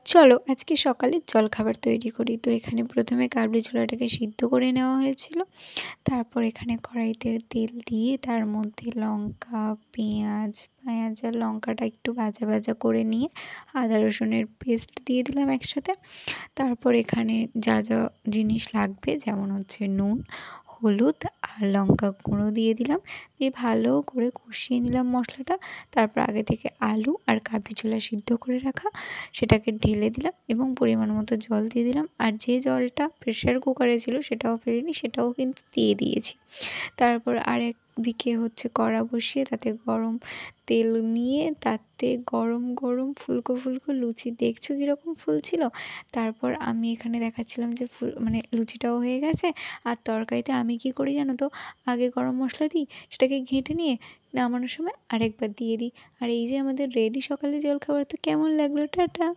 চলো আজকে সকালের জলখাবার তৈরি করি। তো এখানে প্রথমে কাবলি ছোলাটাকে সিদ্ধ করে নেওয়া হয়েছিল। তারপর এখানে কড়াইতে তেল দিয়ে তার মধ্যে লঙ্কা, পেঁয়াজ আর লঙ্কাটা একটু ভাজা ভাজা করে নিয়ে আদা রসুনের পেস্ট দিয়ে দিলাম একসাথে। তারপর এখানে যা যা জিনিস লাগবে যেমন হচ্ছে নুন, হলুদ আর লঙ্কা গুঁড়ো দিয়ে দিলাম। দিয়ে ভালো করে কষিয়ে নিলাম মশলাটা। তারপর আগে থেকে আলু আর কাবলি ছোলা সিদ্ধ করে রাখা সেটাকে ঢেলে দিলাম এবং পরিমাণ মতো জল দিয়ে দিলাম। আর যে জলটা প্রেশার কুকারে ছিল সেটাও ফেলিনি, সেটাও কিন্তু দিয়ে দিয়েছি। তারপর আরেকদিকে হচ্ছে কড়া বসিয়ে তাতে গরম তেল নিয়ে তাতে গরম গরম ফুলকো ফুলকো লুচি দেখছো কীরকম ফুলছিল। তারপর আমি এখানে দেখাচ্ছিলাম যে লুচিটাও হয়ে গেছে। আর তরকারিতে আমি কী করি জানো তো, আগে গরম মশলা দিই, সেটাকে ঘেঁটে নিয়ে নামানোর সময় আরেকবার দিয়ে দিই। আর এই যে আমাদের রেডি সকালে জলখাবার। তো কেমন লাগলো? টাটা।